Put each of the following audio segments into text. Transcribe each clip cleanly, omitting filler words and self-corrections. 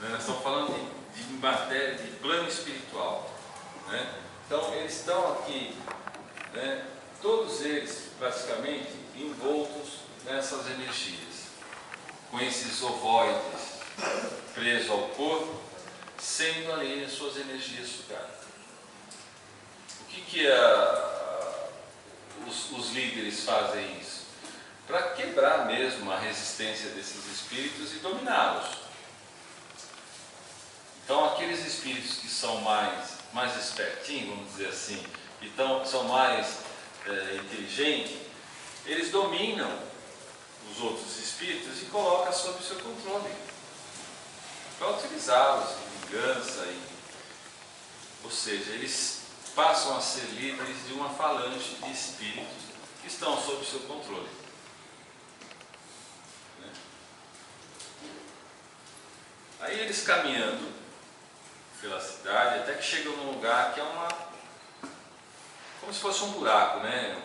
né? Nós estamos falando de matéria, de plano espiritual, né? Então eles estão aqui, né? Todos eles praticamente envoltos nessas energias, com esses ovoides presos ao corpo, sendo ali as suas energias sugadas. O que os líderes fazem isso? Para quebrar mesmo a resistência desses espíritos e dominá-los. Então aqueles espíritos que são mais espertinhos, vamos dizer assim, então são mais inteligentes, eles dominam os outros espíritos e colocam sob seu controle, para utilizá-los em vingança, ou seja, eles passam a ser líderes de uma falange de espíritos que estão sob seu controle. Aí eles caminhando pela cidade, até que chegam num lugar que é como se fosse um buraco, né?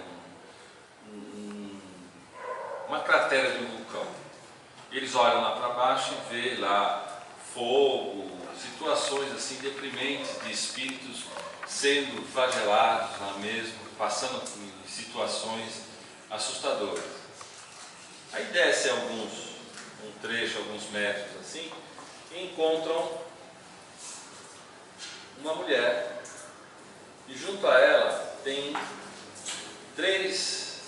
Uma cratera de um vulcão. Eles olham lá para baixo e vê lá fogo, situações assim deprimentes de espíritos sendo flagelados lá mesmo, passando por situações assustadoras. Aí desce um trecho, alguns metros assim, e encontram uma mulher, e junto a ela tem 3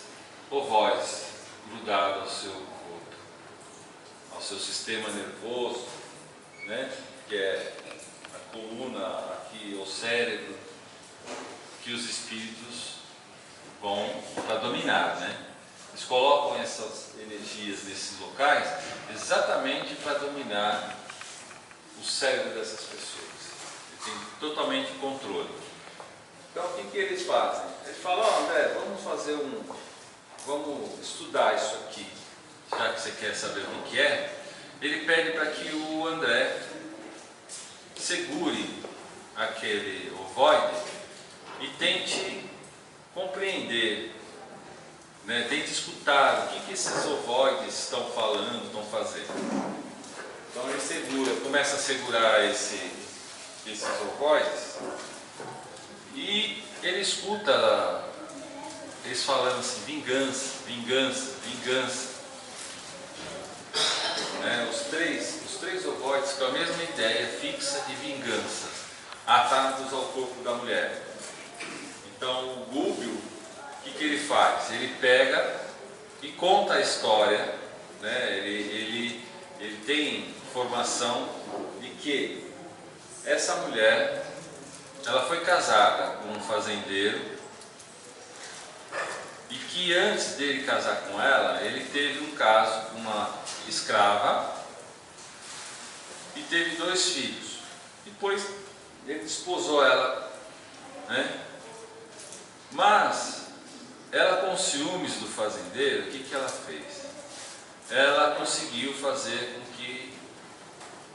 ovoides grudados ao seu corpo, ao seu sistema nervoso, né? Que é a coluna, aqui o cérebro, que os espíritos vão para dominar, né? Eles colocam essas energias nesses locais exatamente para dominar o cérebro dessas pessoas. Eles têm totalmente controle. Então o que eles fazem? Eles falam: ó, André, vamos estudar isso aqui, já que você quer saber o que é. Ele pede para que o André segure aquele ovoide e tente compreender, né? Tente escutar o que esses ovoides estão falando, estão fazendo. Então ele começa a segurar esses ovoides e ele escuta eles falando assim: vingança, vingança, vingança. Né? Os três ovoides com a mesma ideia fixa de vingança, atados ao corpo da mulher. Então o Gúbio, o que ele faz? Ele pega e conta a história, né? Ele tem informação de que essa mulher, ela foi casada com um fazendeiro, e que antes dele casar com ela, ele teve um caso com uma escrava e teve 2 filhos. Depois ele desposou ela, né? Mas ela, com ciúmes do fazendeiro, o que ela fez? Ela conseguiu fazer com que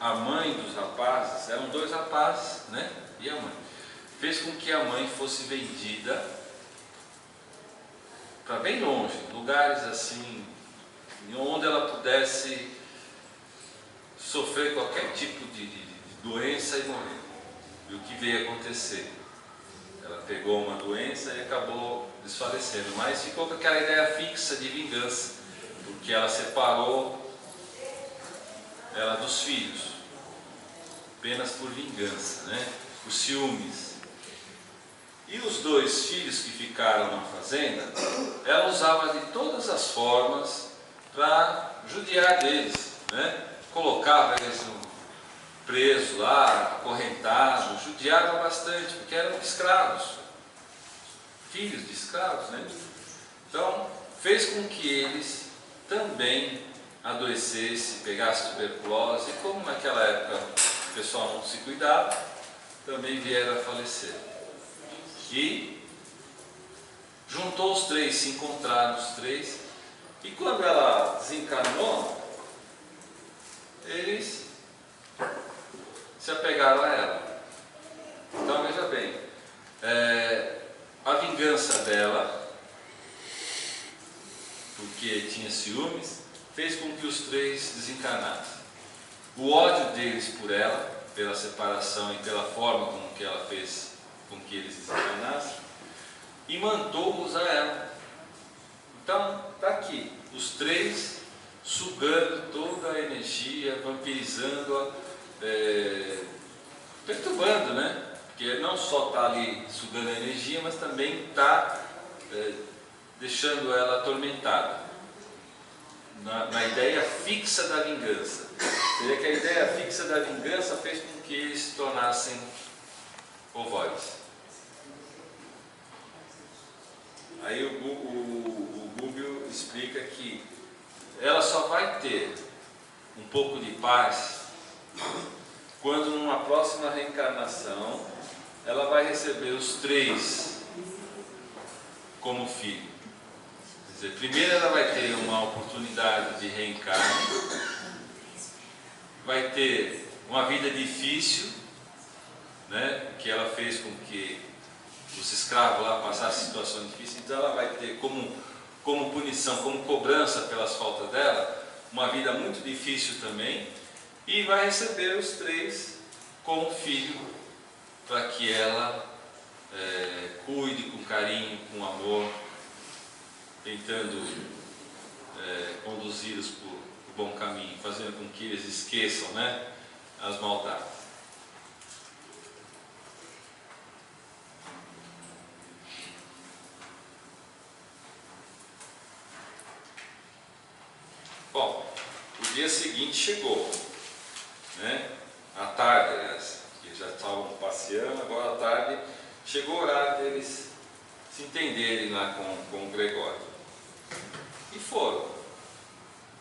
a mãe dos rapazes, eram 2 rapazes, né? E a mãe, fez com que a mãe fosse vendida para bem longe, lugares assim, onde ela pudesse sofrer qualquer tipo de doença e morrer. E o que veio acontecer? Ela pegou uma doença e acabou desfalecendo, mas ficou com aquela ideia fixa de vingança, porque ela separou ela dos filhos, apenas por vingança, né? Por ciúmes. E os 2 filhos que ficaram na fazenda, ela usava de todas as formas para judiar deles, né? Colocava eles presos lá, acorrentados, judiava bastante, porque eram escravos, filhos de escravos, né? Então fez com que eles também adoecessem, pegassem tuberculose, e como naquela época o pessoal não se cuidava, também vieram a falecer. E juntou os 3, se encontraram os 3, e quando ela desencarnou, eles se apegaram a ela. Então veja bem, a vingança dela, porque tinha ciúmes, fez com que os 3 desencarnassem. O ódio deles por ela, pela separação e pela forma como que ela fez com que eles desencarnassem, e mandou-os a ela. Então, está aqui, os três sugando toda a energia, vampirizando-a, perturbando, né? Porque não só está ali sugando a energia, mas também está deixando ela atormentada. Na ideia fixa da vingança. Seria que a ideia fixa da vingança fez com que eles se tornassem ovoides. Aí o Gubbio explica que ela só vai ter um pouco de paz quando numa próxima reencarnação ela vai receber os três como filho. Quer dizer, primeiro ela vai ter uma oportunidade de reencarne, vai ter uma vida difícil, né, que ela fez com que os escravos lá passassem situações difíceis, então ela vai ter como punição, como cobrança pelas faltas dela, uma vida muito difícil também, e vai receber os três como filho, para que ela cuide com carinho, com amor, tentando conduzi-los por bom caminho, fazendo com que eles esqueçam, né, as maldades. Bom, o dia seguinte chegou, né? À tarde, aliás, eles já estavam passeando, agora à tarde chegou o horário deles se entenderem lá com o Gregório. E foram.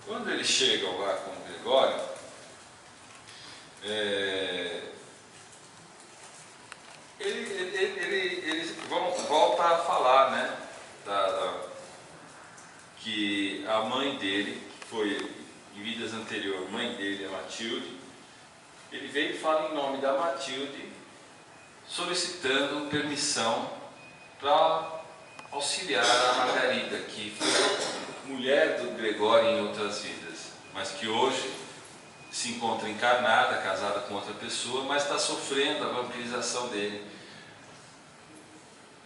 Quando eles chegam lá com o Gregório, eles voltam a falar, né, que a mãe dele, que foi em vidas anteriores, a mãe dele, a Matilde, ele veio e fala em nome da Matilde, solicitando permissão para auxiliar a Margarida, que foi mulher do Gregório em outras vidas, mas que hoje se encontra encarnada, casada com outra pessoa, mas está sofrendo a vampirização dele,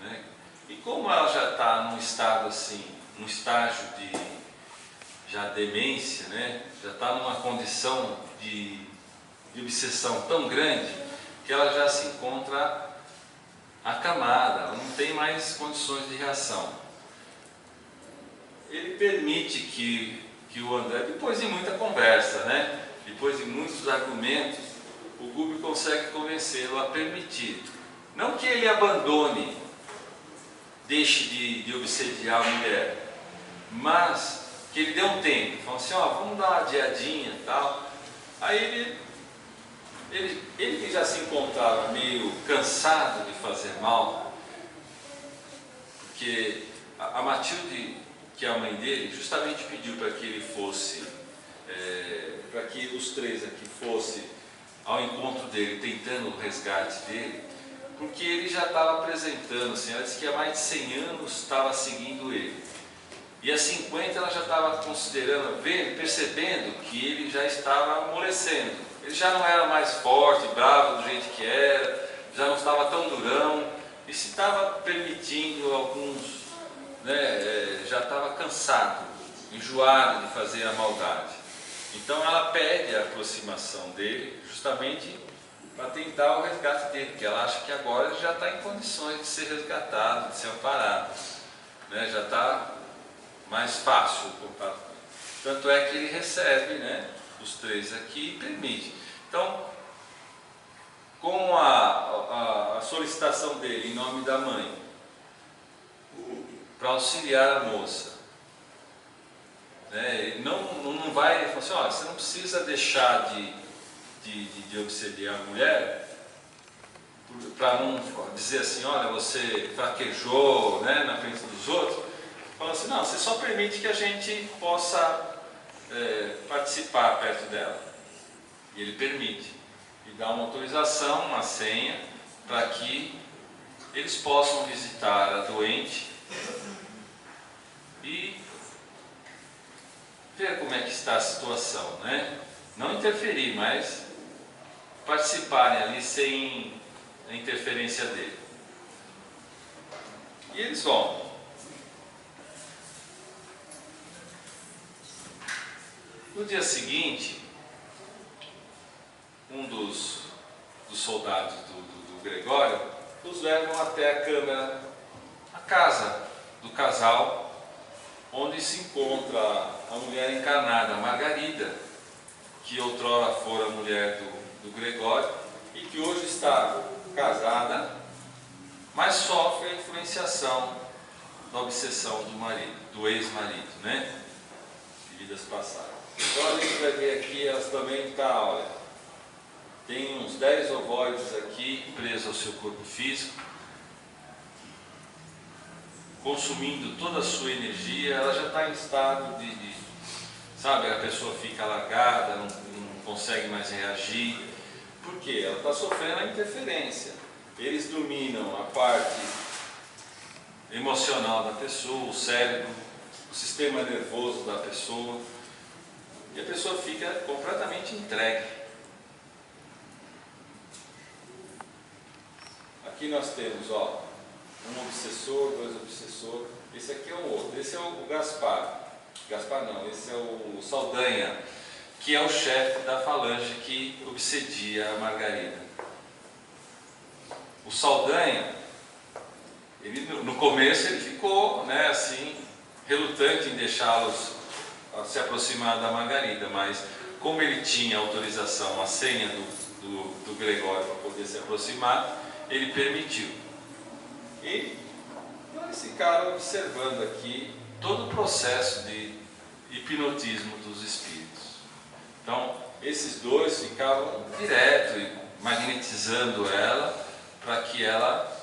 né? E como ela já está num estado assim, num estágio de já demência, né? Já está numa condição de obsessão tão grande que ela já se encontra acamada, ela não tem mais condições de reação. Ele permite que o André, depois de muita conversa, né? Depois de muitos argumentos, o Gubbio consegue convencê-lo a permitir, não que ele abandone, deixe de obsediar a mulher, mas que ele dê um tempo, falou assim, ó, vamos dar uma adiadinha e tal. Aí ele que já se encontrava meio cansado de fazer mal, porque a Matilde, que é a mãe dele, justamente pediu para que ele fosse, para que os três aqui fossem ao encontro dele, tentando o resgate dele, porque ele já estava apresentando, assim, ela disse que há mais de 100 anos estava seguindo ele. E há 50 ela já estava considerando, percebendo que ele já estava amolecendo. Ele já não era mais forte, bravo do jeito que era, já não estava tão durão, e se estava permitindo alguns, né, já estava cansado, enjoado de fazer a maldade. Então ela pede a aproximação dele, justamente para tentar o resgate dele, porque ela acha que agora ele já está em condições de ser resgatado, de ser amparado, né, já está mais fácil o contato. Tanto é que ele recebe, né, os três aqui e permite. Então, com a solicitação dele em nome da mãe, para auxiliar a moça, né, ele não vai, ele fala assim, olha, você não precisa deixar de obsediar a mulher, para não dizer assim, olha, você fraquejou, né, na frente dos outros. Fala assim, não, você só permite que a gente possa participar perto dela. E ele permite. E dá uma autorização, uma senha, para que eles possam visitar a doente e ver como é que está a situação, né? Não interferir, mas participarem ali sem a interferência dele. E eles vão. No dia seguinte, um dos soldados do Gregório os levam até a câmara, a casa do casal, onde se encontra a mulher encarnada, a Margarida, que outrora fora a mulher do Gregório e que hoje está casada, mas sofre a influenciação da obsessão do marido, do ex-marido, né? De vidas passadas. Então a gente vai ver aqui, elas também estão, olha, tem uns 10 ovoides aqui presos ao seu corpo físico, consumindo toda a sua energia. Ela já está em estado sabe, a pessoa fica largada, não consegue mais reagir. Por quê? Ela está sofrendo a interferência. Eles dominam a parte emocional da pessoa, o cérebro, o sistema nervoso da pessoa, e a pessoa fica completamente entregue. Aqui nós temos, ó, um obsessor, 2 obsessores. Esse aqui é o outro. Esse é o Gaspar. Gaspar não, esse é o Saldanha, que é o chefe da falange que obsedia a Margarida. O Saldanha, ele, no começo ele ficou, né, assim, relutante em deixá-los se aproximar da Margarida, mas como ele tinha autorização, a senha do Gregório para poder se aproximar, ele permitiu. E eles ficaram observando aqui todo o processo de hipnotismo dos espíritos. Então, esses dois ficavam direto magnetizando ela para que ela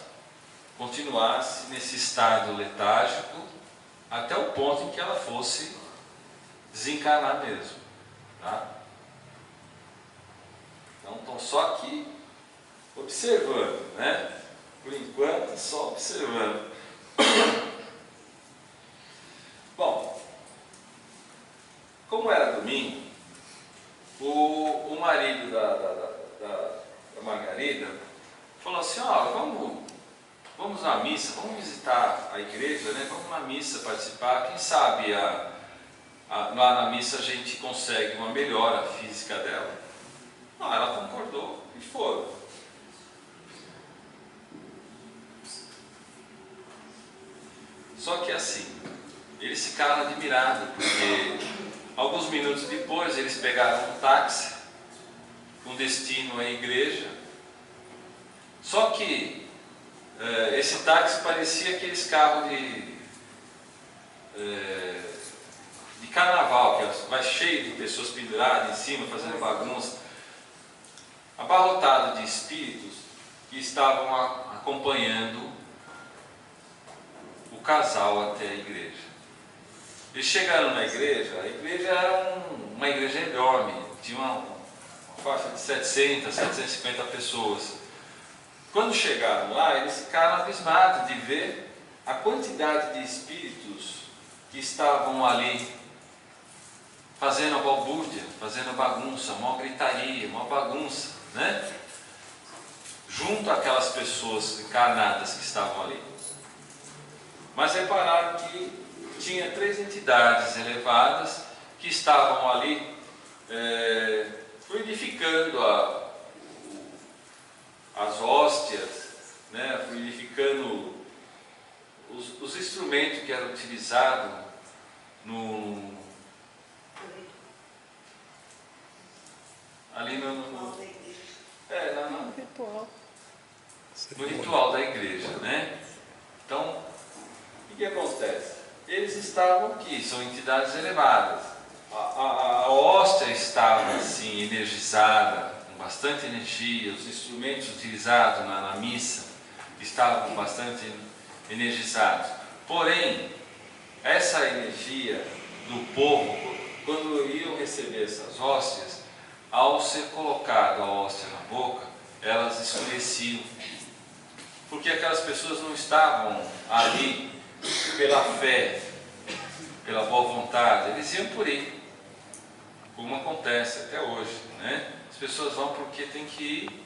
continuasse nesse estado letárgico até o ponto em que ela fosse desencarnar mesmo, tá? Então, estão só aqui observando, né? Por enquanto, só observando. Bom, como era domingo, o marido da Margarida falou assim: ó, vamos na missa, vamos visitar a igreja, né? Vamos na missa participar, quem sabe lá na missa a gente consegue uma melhora física dela. Não, ela concordou e foram. Só que assim, eles ficaram admirados, porque alguns minutos depois eles pegaram um táxi com destino à igreja. Só que esse táxi parecia aqueles carros de carnaval, que vai cheio de pessoas penduradas em cima, fazendo bagunça, abarrotado de espíritos que estavam acompanhando o casal até a igreja. Eles chegaram na igreja, a igreja era uma igreja enorme, tinha uma faixa de 700, 750 pessoas. Quando chegaram lá, eles ficaram abismados de ver a quantidade de espíritos que estavam ali fazendo a balbúrdia, fazendo a bagunça, maior gritaria, maior bagunça, né? Junto àquelas pessoas encarnadas que estavam ali. Mas repararam que tinha 3 entidades elevadas que estavam ali fluidificando as hóstias, né? Fluidificando os instrumentos que eram utilizados ali no ritual da igreja, né? Então, o que acontece? Eles estavam aqui, são entidades elevadas. A hóstia estava assim energizada, com bastante energia. Os instrumentos utilizados na missa estavam bastante energizados. Porém, essa energia do povo, quando iam receber essas hóstias, ao ser colocada a hóstia na boca, elas escureciam. Porque aquelas pessoas não estavam ali pela fé, pela boa vontade, eles iam por aí, como acontece até hoje, né? As pessoas vão porque tem que ir,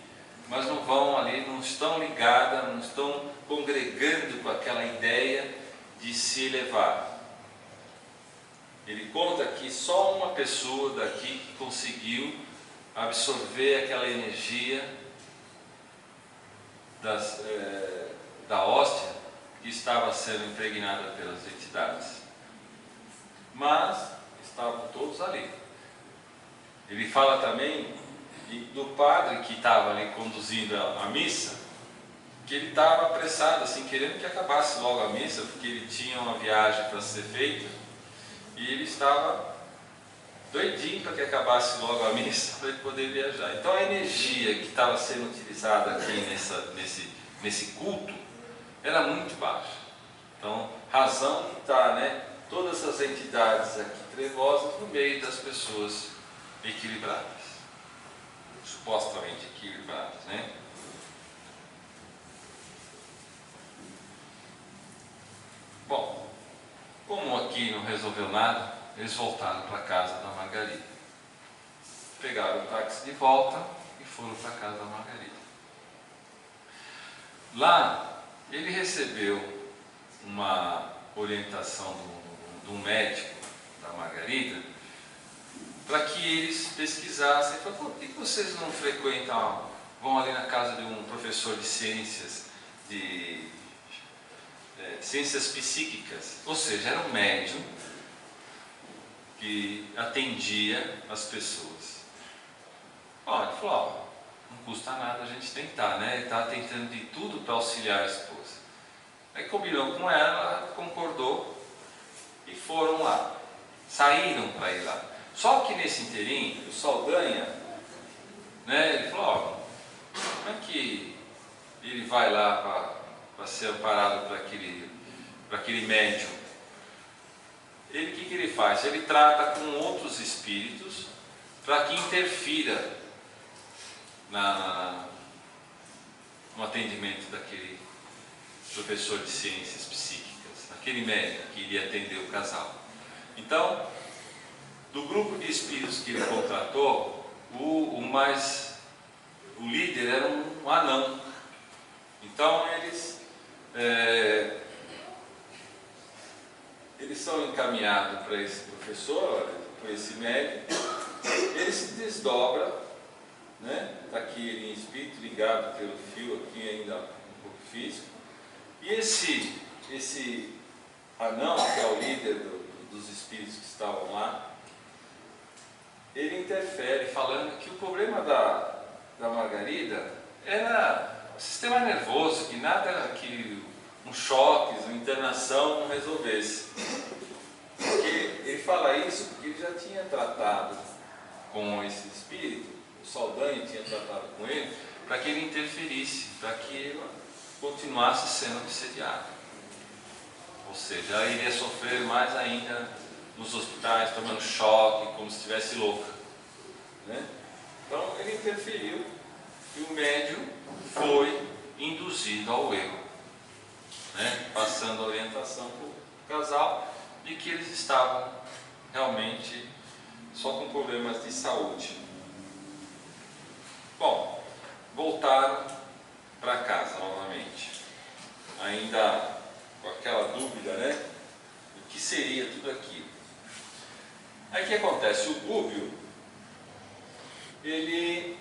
mas não vão ali, não estão ligadas, não estão congregando com aquela ideia de se elevar. Ele conta que só uma pessoa daqui que conseguiu absorver aquela energia da hóstia que estava sendo impregnada pelas entidades. Mas estavam todos ali. Ele fala também do padre que estava ali conduzindo a missa, que ele estava apressado, assim, querendo que acabasse logo a missa, porque ele tinha uma viagem para ser feita, e ele estava doidinho para que acabasse logo a missa, para ele poder viajar. Então a energia que estava sendo utilizada aqui nesse culto era muito baixa. Então, razão que está, né, todas as entidades aqui trevosas no meio das pessoas equilibradas, supostamente equilibradas, né? Bom, como aqui não resolveu nada, eles voltaram para a casa da Margarida. Pegaram o táxi de volta e foram para a casa da Margarida. Lá, ele recebeu uma orientação de um médico da Margarida, para que eles pesquisassem. Falaram, por que vocês não frequentam, vão ali na casa de um professor de ciências, ciências psíquicas? Ou seja, era um médium que atendia as pessoas. Ele falou, não custa nada a gente tentar, né? Ele estava tentando de tudo para auxiliar a esposa. Aí combinou com ela concordou e foram lá, saíram para ir lá. Só que nesse inteirinho, o Saldanha, né, ele falou, como é que ele vai lá para ser amparado para aquele médium? Ele, o que ele faz? Ele trata com outros espíritos para que interfira no atendimento daquele professor de ciências psíquicas, aquele médico que iria atender o casal. Então, do grupo de espíritos que ele contratou, o líder era um anão. Então eles são encaminhados para esse professor, para esse médico. Ele se desdobra, né? Está aqui ele em espírito, ligado pelo fio aqui ainda um pouco físico. E esse anão, que é o líder dos espíritos que estavam lá, ele interfere, falando que o problema da Margarida era o sistema nervoso, que nada que um choque, uma internação não resolvesse. Porque ele fala isso porque ele já tinha tratado com esse espírito, o Saldanha tinha tratado com ele, para que ele interferisse, para que ele continuasse sendo obsediado. Ou seja, ela iria sofrer mais ainda nos hospitais, tomando choque, como se estivesse louca, né? Então ele interferiu e o médium foi induzido ao erro, né? Passando a orientação para o casal de que eles estavam realmente só com problemas de saúde. Bom, voltaram para casa novamente, ainda com aquela dúvida, né? O que seria tudo aquilo? Aí o que acontece? O Gúbio, ele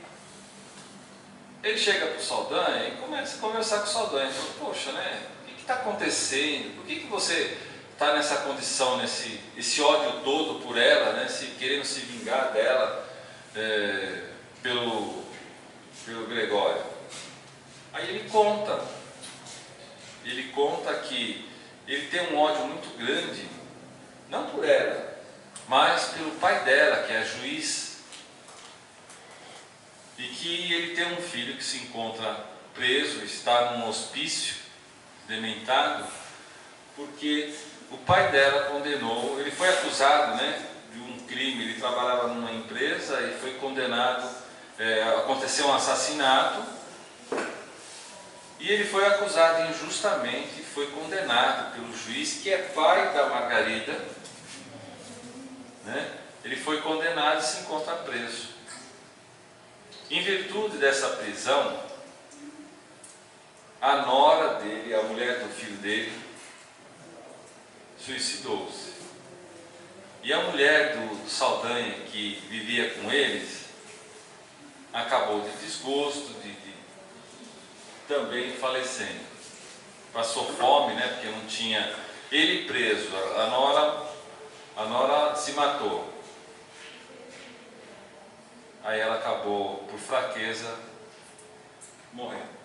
chega para o Saldanha e começa a conversar com o Saldanha. Fala, poxa, né? O que está acontecendo? Por que você está nessa condição, esse ódio todo por ela, né? Querendo se vingar dela pelo Gregório? Aí ele conta que ele tem um ódio muito grande, não por ela, mas pelo pai dela, que é juiz, e que ele tem um filho que se encontra preso, está num hospício, dementado, porque o pai dela condenou, ele foi acusado, né, de um crime, ele trabalhava numa empresa e foi condenado, aconteceu um assassinato, e ele foi acusado injustamente, foi condenado pelo juiz, que é pai da Margarida, né? Ele foi condenado e se encontra preso. Em virtude dessa prisão, a nora dele, a mulher do filho dele, suicidou-se. E a mulher do Saldanha, que vivia com eles, acabou de desgosto, também falecendo. Passou fome, né? Porque não tinha... Ele preso, a nora se matou. Aí ela acabou, por fraqueza, morrendo.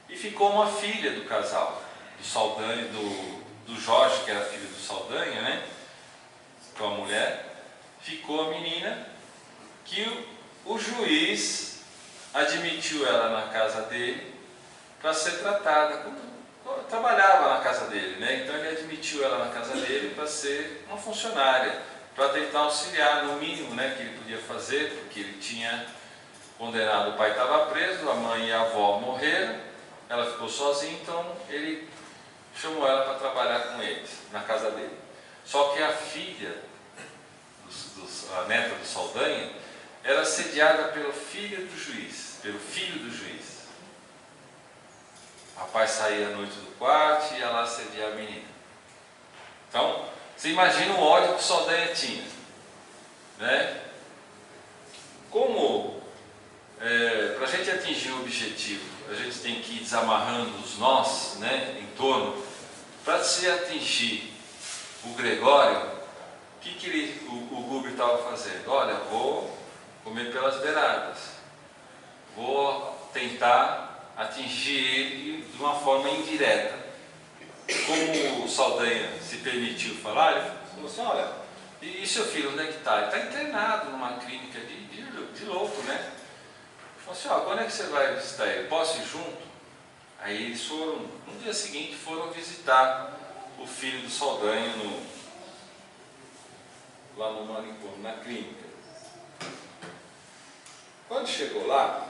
E ficou uma filha do casal, do Saldanha, do Jorge, que era filho do Saldanha, né? Com a mulher. Ficou a menina que o juiz admitiu ela na casa dele para ser tratada, trabalhava na casa dele, né? Então ele admitiu ela na casa dele para ser uma funcionária, para tentar auxiliar no mínimo, né, que ele podia fazer, porque ele tinha condenado, o pai estava preso, a mãe e a avó morreram, ela ficou sozinha, então ele chamou ela para trabalhar com eles, na casa dele. Só que a filha, a neta do Saldanha, era assediada pelo filho do juiz, pelo filho do juiz. O rapaz saía à noite do quarto e ia lá assediar a menina. Então, você imagina o ódio que o Saldanha tinha, né? Como, para a gente atingir o objetivo, a gente tem que ir desamarrando os nós, né, em torno, para se atingir o Gregório, o que o Guber estava fazendo? Olha, vou comer pelas beiradas, vou tentar atingir ele de uma forma indireta. Como o Saldanha se permitiu falar, ele falou assim: olha, e seu filho onde é que está? Ele está internado numa clínica de louco, né? Ele falou assim: ó, quando é que você vai visitar ele? Posso ir junto? Aí eles foram, no dia seguinte, foram visitar o filho do Saldanha lá no manicômio, na clínica. Quando chegou lá,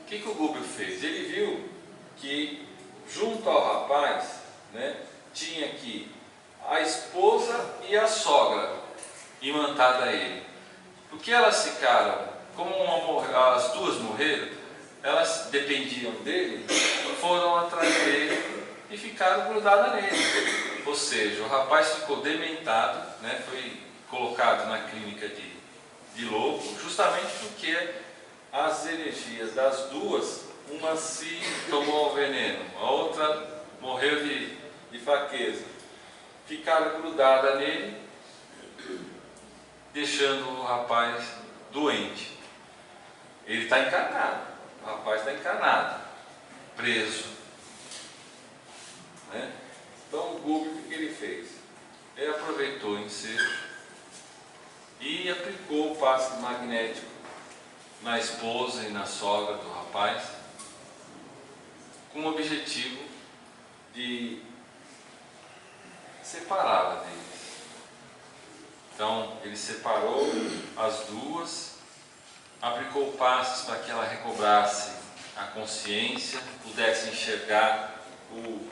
o que o Guber fez? Ele viu que junto ao rapaz, né, tinha aqui a esposa e a sogra imantada a ele. Porque elas ficaram, como as duas morreram, elas dependiam dele, foram atrás dele e ficaram grudadas nele. Ou seja, o rapaz ficou dementado, né, foi colocado na clínica de louco, justamente porque as energias das duas, uma se tomou o veneno, a outra morreu de fraqueza. Ficaram grudadas nele, deixando o rapaz doente. Ele está encarnado, o rapaz está encarnado, preso, né? Então o Guber, o que ele fez? Ele aproveitou o ensejo e aplicou o passe magnético na esposa e na sogra do rapaz, com o objetivo de separá-la deles. Então ele separou as duas, aplicou passes para que ela recobrasse a consciência, pudesse enxergar o